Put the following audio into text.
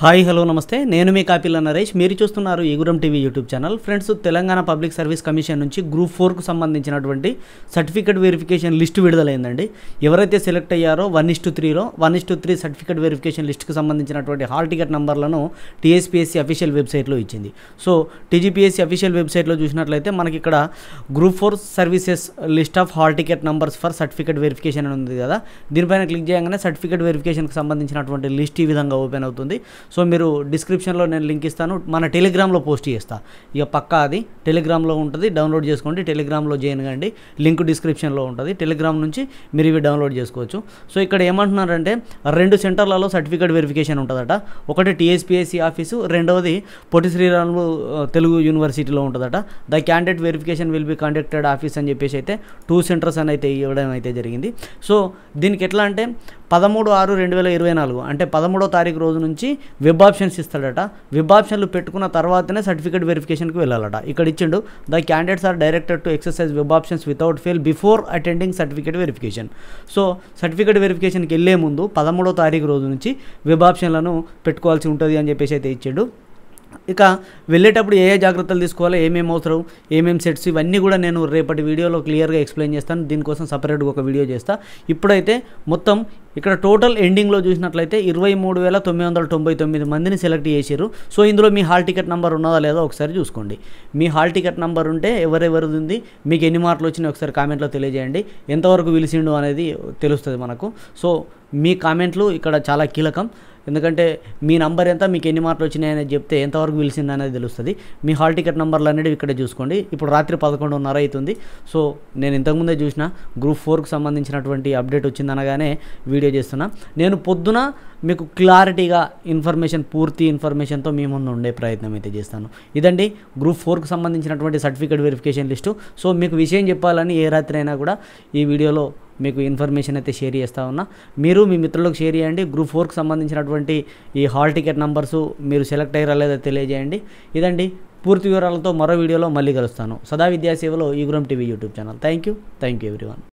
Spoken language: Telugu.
హాయ్ హలో నమస్తే నేను మీ కాపిల్ల నరేష్ మీరు చూస్తున్నారు Eeguram TV YouTube channel. Friends, Telangana public service commission నుంచి గ్రూప్ 4కు సంబంధించినటువంటి సర్టిఫికేట్ వెరిఫికేషన్ లిస్ట్ విడుదలైందండి. ఎవరైతే సెలెక్ట్ అయ్యారో 1:3లో 1:3 సర్టిఫికేట్ వెరిఫికేషన్ లిస్ట్కి సంబంధించినటువంటి హాల్ టికెట్ నంబర్లను టీఎస్పీఎస్సీ అఫీషియల్ వెబ్సైట్లో ఇచ్చింది. సో టీజీపీఎస్సీ అఫీషియల్ వెబ్సైట్లో చూసినట్లయితే మనకి ఇక్కడ group 4 services list of hall ticket numbers for certificate verification అని ఉంది కదా. దీనిపైన క్లిక్ చేయగానే సర్టిఫికేట్ వెరిఫికేషన్కి సంబంధించినటువంటి లిస్ట్ ఈ విధంగా ఓపెన్ అవుతుంది. సో మీరు డిస్క్రిప్షన్లో నేను లింక్ ఇస్తాను, మన టెలిగ్రామ్లో పోస్ట్ చేస్తాను. ఇక పక్కా అది టెలిగ్రామ్లో ఉంటుంది, డౌన్లోడ్ చేసుకోండి. టెలిగ్రామ్లో జాయిన్ కండి, లింక్ డిస్క్రిప్షన్లో ఉంటుంది. టెలిగ్రామ్ నుంచి మీరు ఇవి డౌన్లోడ్ చేసుకోవచ్చు. సో ఇక్కడ ఏమంటున్నారంటే 2 సెంటర్లలో సర్టిఫికేట్ వెరిఫికేషన్ ఉంటుందట. ఒకటి టీఎస్పీఎస్సీ ఆఫీసు, రెండవది పొట్టి శ్రీరాములు తెలుగు యూనివర్సిటీలో ఉంటుందట. The candidate verification will be conducted office అని చెప్పేసి అయితే 2 సెంటర్స్ అని అయితే ఇవ్వడం అయితే జరిగింది. సో దీనికి ఎట్లా అంటే 13/6/2024 అంటే 13వ తారీఖు రోజు నుంచి వెబ్ ఆప్షన్స్ ఇస్తాడట. వెబ్ ఆప్షన్లు పెట్టుకున్న తర్వాతనే సర్టిఫికేట్ వెరిఫికేషన్కి వెళ్ళాలట. ఇక్కడ ఇచ్చిండు, the candidates are directed to exercise web options without fail before attending certificate verification. So certificate వెరిఫికేషన్కి వెళ్ళే ముందు 13వ తారీఖు రోజు నుంచి వెబ్ ఆప్షన్లను పెట్టుకోవాల్సి ఉంటుంది అని చెప్పేసి అయితే ఇచ్చిండు. ఇక వెళ్ళేటప్పుడు ఏ జాగ్రత్తలు తీసుకోవాలో, ఏమేమి అవసరం, ఏమేమి సెట్స్, ఇవన్నీ కూడా నేను రేపటి వీడియోలో క్లియర్గా ఎక్స్ప్లెయిన్ చేస్తాను. దీనికోసం సపరేట్గా ఒక వీడియో చేస్తా. ఇప్పుడైతే మొత్తం ఇక్కడ టోటల్ ఎండింగ్లో చూసినట్లయితే 23,999 మందిని సెలెక్ట్ చేశారు. సో ఇందులో మీ హాల్ టికెట్ నెంబర్ ఉన్నదా లేదా ఒకసారి చూసుకోండి. మీ హాల్ టికెట్ నెంబర్ ఉంటే ఎవరెవరిది ఉంది, మీకు ఎన్ని మార్కులు వచ్చినాయి ఒకసారి కామెంట్లో తెలియజేయండి. ఎంతవరకు పిలిచిండు అనేది తెలుస్తుంది మనకు. సో మీ కామెంట్లు ఇక్కడ చాలా కీలకం. ఎందుకంటే మీ నంబర్ ఎంత, మీకు ఎన్ని మార్కులు వచ్చినాయి అనేది చెప్తే ఎంతవరకు పిలిచింది అనేది తెలుస్తుంది. మీ హాల్ టికెట్ నెంబర్లు అనేవి ఇక్కడే చూసుకోండి. ఇప్పుడు రాత్రి 11:30 అవుతుంది. సో నేను ఇంతకుముందే చూసిన గ్రూప్ 4కు సంబంధించినటువంటి అప్డేట్ వచ్చిందనగానే వీడియో చేస్తున్నా. నేను పొద్దున మీకు క్లారిటీగా ఇన్ఫర్మేషన్, పూర్తి ఇన్ఫర్మేషన్తో మీ ముందు ఉండే ప్రయత్నం అయితే చేస్తాను. ఇదండి గ్రూప్ 4కు సంబంధించినటువంటి సర్టిఫికేట్ వెరిఫికేషన్ లిస్టు. సో మీకు విషయం చెప్పాలని ఏ రాత్రి అయినా కూడా ఈ వీడియోలో మీకు ఇన్ఫర్మేషన్ అయితే షేర్ చేస్తూ ఉన్నా. మీరు మీ మిత్రులకు షేర్ చేయండి. గ్రూప్ 4కి సంబంధించినటువంటి ఈ హాల్ టికెట్ నంబర్సు మీరు సెలెక్ట్ అయ్యారా లేదా తెలియజేయండి. ఇదండి పూర్తి వివరాలతో మరో వీడియోలో మళ్ళీ కలుస్తాను. సదా విద్యాసేవలో Eeguram TV YouTube channel. Thank you everyone.